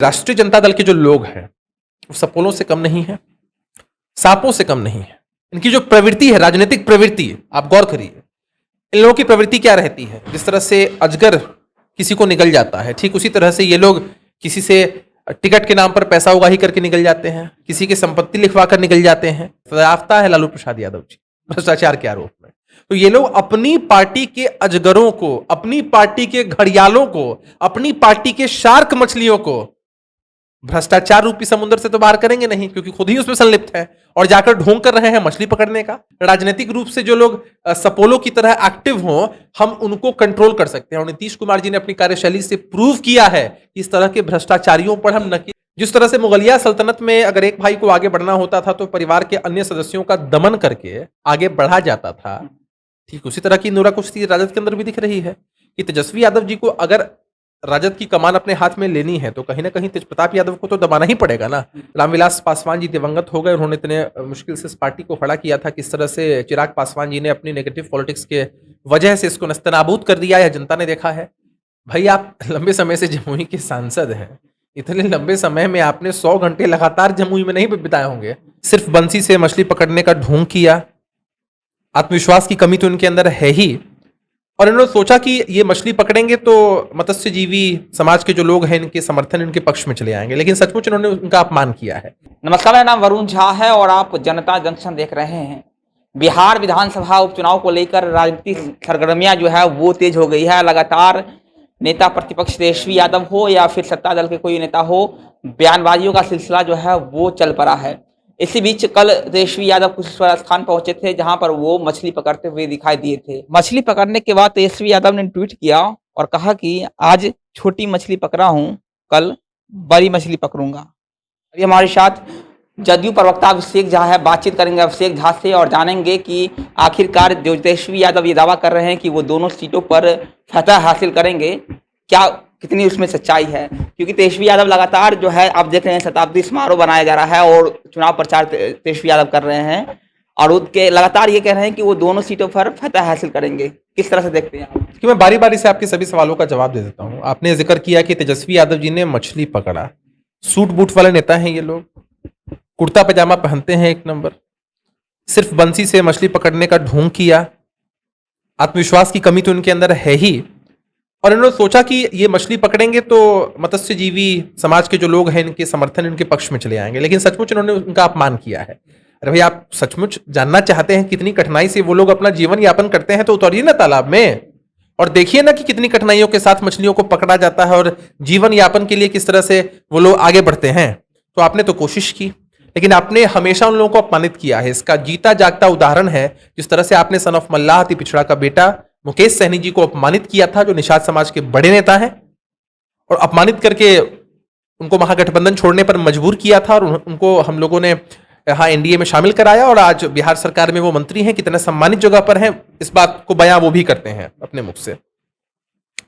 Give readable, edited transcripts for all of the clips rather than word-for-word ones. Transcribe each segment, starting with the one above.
राष्ट्रीय जनता दल के जो लोग हैं वो सपोलों से कम नहीं है, सांपों से कम नहीं है। इनकी जो प्रवृत्ति है, राजनीतिक प्रवृत्ति, आप गौर करिए इन लोगों की प्रवृत्ति क्या रहती है। जिस तरह से अजगर किसी को निगल जाता है, ठीक उसी तरह से ये लोग किसी से टिकट के नाम पर पैसा उगाही करके निकल जाते हैं, किसी की संपत्ति लिखवा कर निकल जाते हैं। सजायाफ्ता है लालू प्रसाद यादव जी भ्रष्टाचार के आरोप में। तो ये लोग अपनी पार्टी के अजगरों को, अपनी पार्टी के घड़ियालों को, अपनी पार्टी के शार्क मछलियों को भ्रष्टाचार रूपी समुद्र से तो बाहर करेंगे नहीं, क्योंकि खुद ही उसमें संलिप्त है और जाकर ढोंग कर रहे हैं मछली पकड़ने का। राजनीतिक रूप से जो लोग सपोलो की तरह एक्टिव हों, हम उनको कंट्रोल कर सकते हैं। और नीतीश कुमार जी ने अपनी कार्यशैली से प्रूव किया है कि इस तरह के भ्रष्टाचारियों पर हम नकेल। जिस तरह से मुगलिया सल्तनत में अगर एक भाई को आगे बढ़ना होता था तो परिवार के अन्य सदस्यों का दमन करके आगे बढ़ा जाता था, ठीक उसी तरह की नूरा कुश्ती राजद के अंदर भी दिख रही है कि तेजस्वी यादव जी को अगर राजद की कमान अपने हाथ में लेनी है तो कहीं ना कहीं तेज प्रताप यादव को तो दबाना ही पड़ेगा ना। रामविलास पासवान जी दिवंगत हो गए, उन्होंने इतने मुश्किल से इस पार्टी को खड़ा किया था। किस तरह से चिराग पासवान जी ने अपनी नेगेटिव पॉलिटिक्स के वजह से इसको नस्तनाबूद कर दिया, यह जनता ने देखा है। भाई आप लंबे समय से जमुई के सांसद हैं, इतने लंबे समय में आपने 100 घंटे लगातार जमुई में नहीं बिताए होंगे। सिर्फ बंसी से मछली पकड़ने का ढोंग किया, आत्मविश्वास की कमी तो इनके अंदर है ही। और इन्होंने सोचा कि ये मछली पकड़ेंगे तो मत्स्यजीवी समाज के जो लोग हैं इनके समर्थन, इनके पक्ष में चले आएंगे, लेकिन सचमुच इन्होंने उनका अपमान किया है। नमस्कार, मेरा नाम वरुण झा है और आप जनता जंक्शन देख रहे हैं। बिहार विधानसभा उपचुनाव को लेकर राजनीतिक सरगर्मियां जो है वो तेज हो गई है। लगातार नेता प्रतिपक्ष तेजस्वी यादव हो या फिर सत्ता दल के कोई नेता हो, बयानबाजियों का सिलसिला जो है वो चल पड़ा है। इसी बीच कल तेजस्वी यादव कुशेश्वर स्थान पहुंचे थे जहां पर वो मछली पकड़ते हुए दिखाई दिए थे। मछली पकड़ने के बाद तेजस्वी यादव ने ट्वीट किया और कहा कि आज छोटी मछली पकड़ा हूं, कल बड़ी मछली पकड़ूंगा। अभी हमारे साथ जदयू प्रवक्ता अभिषेक झा है, बातचीत करेंगे अभिषेक झा से और जानेंगे कि आखिरकार जो तेजस्वी यादव ये दावा कर रहे हैं कि वो दोनों सीटों पर फतह हासिल करेंगे, क्या कितनी उसमें सच्चाई है। क्योंकि तेजस्वी यादव लगातार जो है आप देख रहे हैं शताब्दी समारोह बनाया जा रहा है और चुनाव प्रचार तेजस्वी यादव कर रहे हैं और उसके लगातार ये कह रहे हैं कि वो दोनों सीटों पर फतह हासिल करेंगे। किस तरह से देखते हैं आप? कि मैं बारी बारी से आपके सभी सवालों का जवाब दे देता हूं। आपने जिक्र किया कि तेजस्वी यादव जी ने मछली पकड़ा, सूट बूट वाले नेता हैं ये लोग, कुर्ता पजामा पहनते हैं एक नंबर, सिर्फ बंसी से मछली पकड़ने का ढोंग किया, आत्मविश्वास की कमी तो इनके अंदर है ही। और इन्होंने सोचा कि ये मछली पकड़ेंगे तो मत्स्यजीवी समाज के जो लोग हैं इनके समर्थन, इनके पक्ष में चले आएंगे, लेकिन सचमुच इन्होंने उनका अपमान किया है। अरे भाई आप सचमुच जानना चाहते हैं कितनी कठिनाई से वो लोग अपना जीवन यापन करते हैं तो उतरिए ना तालाब में और देखिए ना कि कितनी कठिनाइयों के साथ मछलियों को पकड़ा जाता है और जीवन यापन के लिए किस तरह से वो लोग आगे बढ़ते हैं। तो आपने तो कोशिश की, लेकिन आपने हमेशा उन लोगों को अपमानित किया है। इसका जीता जागता उदाहरण है जिस तरह से आपने सन ऑफ मल्लाह अति पिछड़ा का बेटा मुकेश सहनी जी को अपमानित किया था, जो निषाद समाज के बड़े नेता हैं, और अपमानित करके उनको महागठबंधन छोड़ने पर मजबूर किया था और उनको हम लोगों ने यहाँ एनडीए में शामिल कराया और आज बिहार सरकार में वो मंत्री हैं, कितने सम्मानित जगह पर हैं, इस बात को बयां वो भी करते हैं अपने मुख से।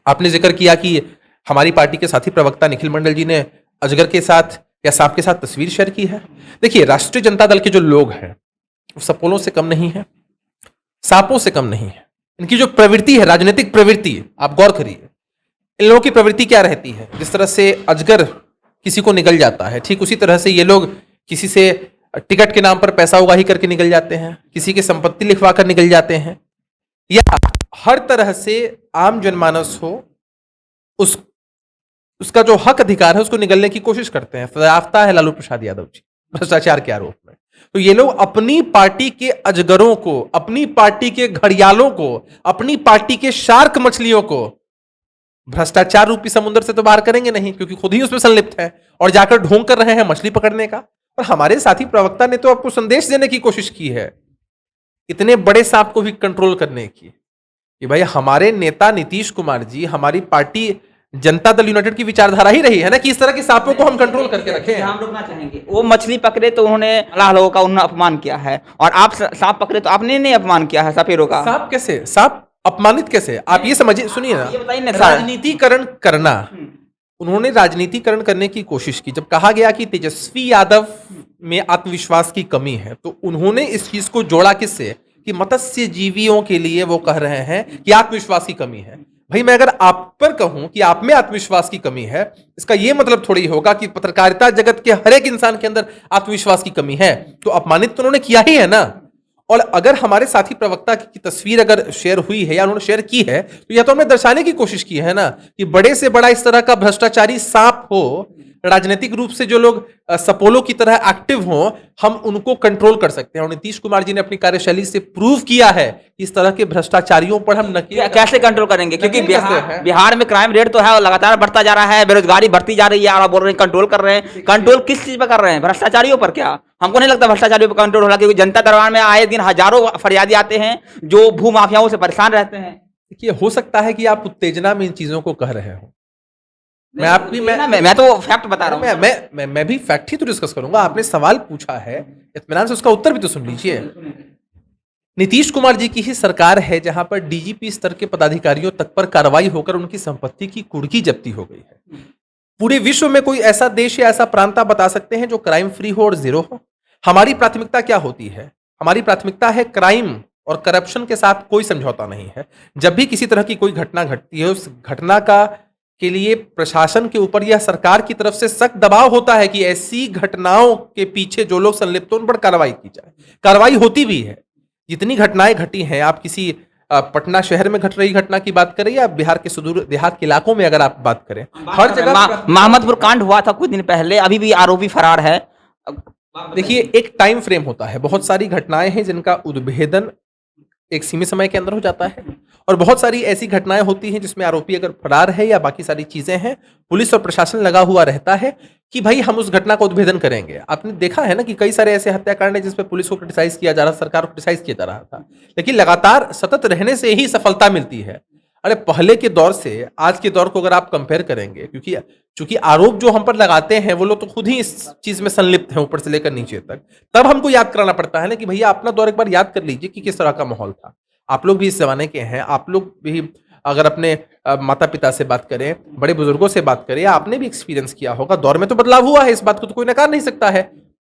आपने जिक्र किया कि हमारी पार्टी के साथी प्रवक्ता निखिल मंडल जी ने अजगर के साथ या सांप के साथ तस्वीर शेयर की है। देखिए राष्ट्रीय जनता दल के जो लोग हैं वो सपोलों से कम नहीं है, सांपों से कम नहीं है। इनकी जो प्रवृत्ति है, राजनीतिक प्रवृत्ति, आप गौर करिए इन लोगों की प्रवृत्ति क्या रहती है। जिस तरह से अजगर किसी को निगल जाता है, ठीक उसी तरह से ये लोग किसी से टिकट के नाम पर पैसा उगाही करके निकल जाते हैं, किसी की संपत्ति लिखवा कर निकल जाते हैं, या हर तरह से आम जनमानस हो उसका जो हक अधिकार है उसको निगलने की कोशिश करते हैं। सजायाफ्ता है लालू प्रसाद यादव जी भ्रष्टाचार के आरोप में। तो ये लोग अपनी पार्टी के अजगरों को, अपनी पार्टी के घड़ियालों को, अपनी पार्टी के शार्क मछलियों को भ्रष्टाचार रूपी समुद्र से तो बाहर करेंगे नहीं, क्योंकि खुद ही उसमें संलिप्त है और जाकर ढोंग कर रहे हैं मछली पकड़ने का। और हमारे साथी प्रवक्ता ने तो आपको संदेश देने की कोशिश की है इतने बड़े सांप को भी कंट्रोल करने की कि भाई हमारे नेता नीतीश कुमार जी, हमारी पार्टी जनता दल यूनाइटेड की विचारधारा ही रही है ना कि इस तरह के सांपों को हम कंट्रोल करके रखें। हम रुकना चाहेंगे। वो मछली पकड़े तो उन्होंने अल्लाह लोगों का उन्होंने अपमान किया है और आप सांप पकड़े तो आपने नहीं अपमान किया है सपेरों का। सांप कैसे, सांप अपमानित कैसे, आप ये समझिए, सुनिए ना, ये बताइए ना। राजनीतिकरण करना, उन्होंने राजनीतिकरण करने की कोशिश की। जब कहा गया कि तेजस्वी यादव में आत्मविश्वास की कमी है तो उन्होंने इस चीज को जोड़ा किससे कि मत्स्य जीवियों के लिए वो कह रहे हैं कि आत्मविश्वास की कमी है। भाई मैं अगर आप पर कहूं कि आप में आत्मविश्वास की कमी है, इसका यह मतलब थोड़ी होगा कि पत्रकारिता जगत के हर एक इंसान के अंदर आत्मविश्वास की कमी है। तो अपमानित तो उन्होंने किया ही है ना। और अगर हमारे साथी प्रवक्ता की तस्वीर अगर शेयर हुई है या उन्होंने शेयर की है, तो यह तो हमने दर्शाने की कोशिश की है ना कि बड़े से बड़ा इस तरह का भ्रष्टाचारी सांप हो, राजनीतिक रूप से जो लोग सपोलो की तरह एक्टिव हों, हम उनको कंट्रोल कर सकते हैं। और नीतीश कुमार जी ने अपनी कार्यशैली से प्रूव किया है कि इस तरह के भ्रष्टाचारियों पर हम कैसे कंट्रोल करेंगे, क्योंकि नकेल कसते हैं। बिहार में क्राइम रेट तो है और लगातार बढ़ता जा रहा है, बेरोजगारी बढ़ती जा रही है, और आप बोल रहे हैं कंट्रोल कर रहे हैं। कंट्रोल किस चीज पर कर रहे हैं? भ्रष्टाचारियों पर? क्या हमको नहीं लगता भ्रष्टाचारियों पर कंट्रोल हो रहा, क्योंकि जनता दरबार में आए दिन हजारों फरियादी आते हैं जो भू माफियाओं से परेशान रहते हैं। देखिए, हो सकता है कि आप उत्तेजना में इन चीजों को कह रहे हो। मैं तो फैक्ट बता रहा हूं। मैं भी फैक्ट ही तो डिस्कस करूंगा। आपने सवाल पूछा है, इत्मीनान से उसका उत्तर भी तो सुन लीजिए। नीतीश कुमार जी की ही सरकार है जहां पर डीजीपी स्तर के पदाधिकारियों तक पर कार्रवाई होकर उनकी संपत्ति की कुर्की जब्ती हो गई है। पूरे विश्व में कोई ऐसा देश या ऐसा प्रांत आप बता सकते हैं जो क्राइम फ्री हो और जीरो हो? हमारी प्राथमिकता क्या होती है? हमारी प्राथमिकता है क्राइम और करप्शन के साथ कोई समझौता नहीं है। जब भी किसी तरह की कोई घटना घटती है, उस घटना का के लिए प्रशासन के ऊपर या सरकार की तरफ से सख्त दबाव होता है कि ऐसी घटनाओं के पीछे जो लोग संलिप्त उन पर कार्रवाई की जाए। कार्रवाई होती भी है। जितनी घटनाएं घटी हैं, आप किसी पटना शहर में घट रही घटना की बात करें या बिहार के सुदूर देहात के इलाकों में अगर आप बात करें, हर जगह महमदपुर कांड हुआ था कुछ दिन पहले, अभी भी आरोपी फरार है। देखिए, एक टाइम फ्रेम होता है। बहुत सारी घटनाएं हैं जिनका उद्भेदन एक सीमित समय के अंदर हो जाता है, और बहुत सारी ऐसी घटनाएं होती हैं जिसमें आरोपी अगर फरार है या बाकी सारी चीजें हैं, पुलिस और प्रशासन लगा हुआ रहता है कि भाई हम उस घटना का उद्भेदन करेंगे। आपने देखा है ना कि कई सारे ऐसे हत्याकांड हैं जिसपे पुलिस को क्रिटिसाइज किया जा रहा, सरकार को क्रिटिसाइज किया जा रहा था, लेकिन लगातार सतत रहने से ही सफलता मिलती है। अरे पहले के दौर से आज के दौर को अगर आप कंपेयर करेंगे, क्योंकि चूंकि आरोप जो हम पर लगाते हैं वो लोग तो खुद ही इस चीज में संलिप्त हैं ऊपर से लेकर नीचे तक, तब हमको याद कराना पड़ता है ना कि भैया अपना दौर एक बार याद कर लीजिए कि किस तरह का माहौल था। आप लोग भी इस जमाने के हैं, आप लोग भी अगर अपने माता पिता से बात करें, बड़े बुजुर्गों से बात करें, आपने भी एक्सपीरियंस किया होगा। दौर में तो बदलाव हुआ है, इस बात को तो कोई नकार नहीं सकता है।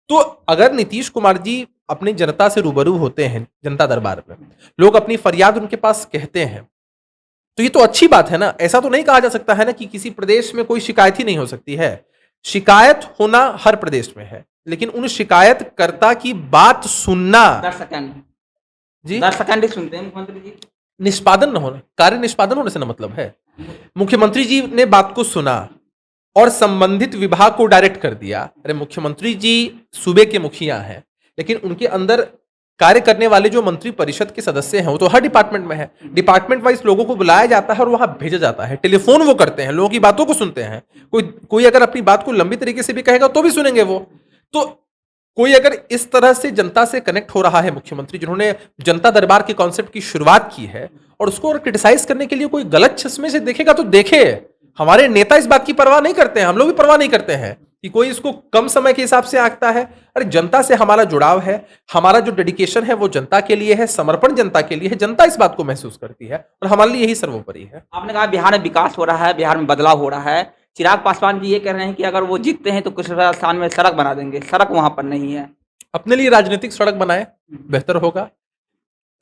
तो अगर नीतीश कुमार जी अपनी जनता से रूबरू होते हैं, जनता दरबार में लोग अपनी फरियाद उनके पास कहते हैं, तो ये तो अच्छी बात है ना। ऐसा तो नहीं कहा जा सकता है ना कि किसी प्रदेश में कोई शिकायत ही नहीं हो सकती है। शिकायत होना हर प्रदेश में है, लेकिन उन शिकायतकर्ता की बात सुनना, 10 सेकंड जी 10 सेकंड ही सुनते हैं मुख्यमंत्री जी। निष्पादन न होना, कार्य निष्पादन होने से ना मतलब है। मुख्यमंत्री जी ने बात को सुना और संबंधित विभाग को डायरेक्ट कर दिया। अरे मुख्यमंत्री जी सूबे के मुखिया हैं, लेकिन उनके अंदर कार्य करने वाले जो मंत्री परिषद के सदस्य हैं वो तो हर डिपार्टमेंट में है। डिपार्टमेंट वाइज लोगों को बुलाया जाता है और वहां भेजा जाता है। टेलीफोन वो करते हैं, लोगों की बातों को सुनते हैं। कोई अगर अपनी बात को लंबी तरीके से भी कहेगा तो भी सुनेंगे वो। तो कोई अगर इस तरह से जनता से कनेक्ट हो रहा है, मुख्यमंत्री जिन्होंने जनता दरबार के कॉन्सेप्ट की शुरुआत की है, और उसको क्रिटिसाइज करने के लिए कोई गलत चश्मे से देखेगा तो देखे। हमारे नेता इस बात की परवाह नहीं करते हैं, हम लोग भी परवाह नहीं करते हैं कि कोई इसको कम समय के हिसाब से आंकता है। अरे जनता से हमारा जुड़ाव है, हमारा जो डेडिकेशन है वो जनता के लिए है, समर्पण जनता के लिए है। जनता इस बात को महसूस करती है और हमारे लिए यही सर्वोपरि है। आपने कहा बिहार में विकास हो रहा है, बिहार में बदलाव हो रहा है। चिराग पासवान जी ये कह रहे हैं कि अगर वो जीतते हैं तो कुछ स्थान में सड़क बना देंगे, सड़क वहां पर नहीं है। अपने लिए राजनीतिक सड़क बनाए, बेहतर होगा।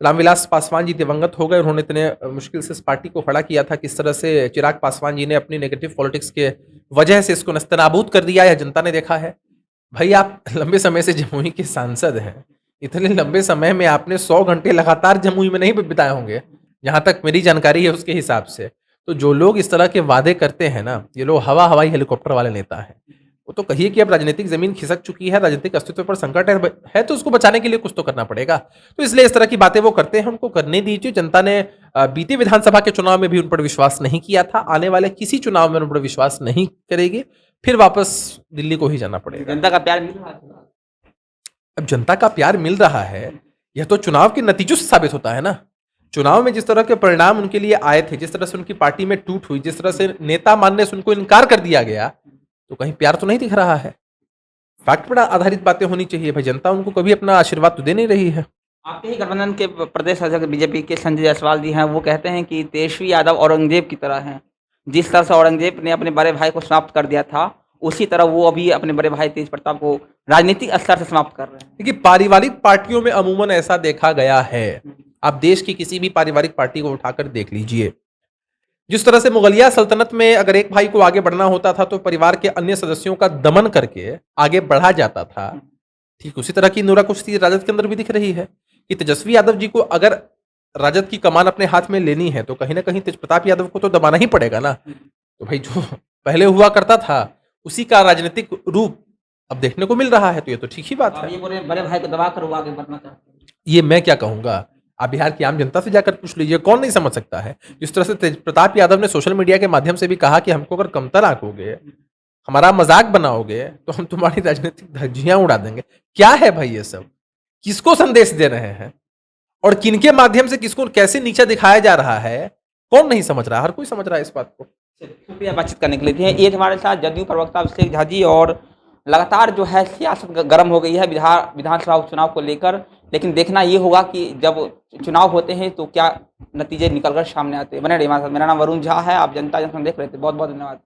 रामविलास पासवान जी दिवंगत हो गए, उन्होंने इतने मुश्किल से इस पार्टी को खड़ा किया था। किस तरह से चिराग पासवान जी ने अपनी नेगेटिव पॉलिटिक्स के वजह से इसको नस्तनाबूद कर दिया, यह जनता ने देखा है। भाई आप लंबे समय से जमुई के सांसद हैं, इतने लंबे समय में आपने 100 घंटे लगातार जमुई में नहीं बिताए होंगे, जहां तक मेरी जानकारी है उसके हिसाब से। तो जो लोग इस तरह के वादे करते हैं ना, ये लोग हवाई हेलीकॉप्टर वाले नेता हैं। वो तो कहिए कि अब राजनीतिक जमीन खिसक चुकी है, राजनीतिक अस्तित्व पर संकट है, तो उसको बचाने के लिए कुछ तो करना पड़ेगा। तो इसलिए इस तरह की बातें वो करते हैं, उनको करने दीजिए। जनता ने बीते विधानसभा के चुनाव में भी उन पर विश्वास नहीं किया था, आने वाले किसी चुनाव में उन पर विश्वास नहीं करेगी, फिर वापस दिल्ली को ही जाना पड़ेगा। जनता का प्यार मिल रहा है। अब जनता का प्यार मिल रहा है, यह तो चुनाव के नतीजों से साबित होता है ना। चुनाव में जिस तरह के परिणाम उनके लिए आए थे, जिस तरह से उनकी पार्टी में टूट हुई, जिस तरह से नेता मानने से उनको इनकार कर दिया गया, तो कहीं प्यार तो नहीं दिख रहा है। फैक्ट पर आधारित बातें होनी चाहिए भाई। जनता उनको कभी अपना आशीर्वाद तो दे नहीं रही है। आपके ही गठबंधन के प्रदेश अध्यक्ष बीजेपी के संजय जायसवाल जी हैं, वो कहते हैं कि तेजस्वी यादव औरंगजेब की तरह हैं। जिस तरह से औरंगजेब ने अपने बड़े भाई को समाप्त कर दिया था, उसी तरह वो अभी अपने बड़े भाई तेज प्रताप को राजनीतिक स्तर से समाप्त कर रहे हैं। देखिए, पारिवारिक पार्टियों में अमूमन ऐसा देखा गया है। आप देश की किसी भी पारिवारिक पार्टी को उठाकर देख लीजिए, जिस तरह से मुगलिया सल्तनत में अगर एक भाई को आगे बढ़ना होता था तो परिवार के अन्य सदस्यों का दमन करके आगे बढ़ा जाता था, ठीक उसी तरह की नूरा कुश्ती राजद के अंदर भी दिख रही है कि तेजस्वी यादव जी को अगर राजद की कमान अपने हाथ में लेनी है तो कहीं ना कहीं तेज प्रताप यादव को तो दबाना ही पड़ेगा ना। तो भाई जो पहले हुआ करता था उसी का राजनीतिक रूप अब देखने को मिल रहा है, तो ये तो ठीक ही बात आप है। ये बोल रहे हैं बड़े भाई को दबा कर वो आगे बढ़ना चाहते हैं। ये मैं क्या कहूंगा, आप बिहार की आम जनता से जाकर पूछ लीजिए, कौन नहीं समझ सकता है। जिस तरह से तेज प्रताप यादव ने सोशल मीडिया के माध्यम से भी कहा कि हमको अगर कमतर आंकोगे, हमारा मजाक बनाओगे तो हम तुम्हारी राजनीतिक धज्जियां उड़ा देंगे। क्या है भाई ये सब, किसको संदेश दे रहे हैं और किनके माध्यम से किसको कैसे नीचा दिखाया जा रहा है, कौन नहीं समझ रहा, हर कोई समझ रहा है इस बात को। शुक्रिया बातचीत करने के लिए। ये हमारे साथ जदयू प्रवक्ता अभिषेक झा जी। और लगातार जो है सियासत गर्म हो गई है विधानसभा उपचुनाव को लेकर, लेकिन देखना ये होगा कि जब चुनाव होते हैं तो क्या नतीजे निकलकर सामने आते हैं। बने रहिए हमारे साथ। मेरा नाम वरुण झा है, आप जनता जंक्शन देख रहे थे। बहुत बहुत धन्यवाद।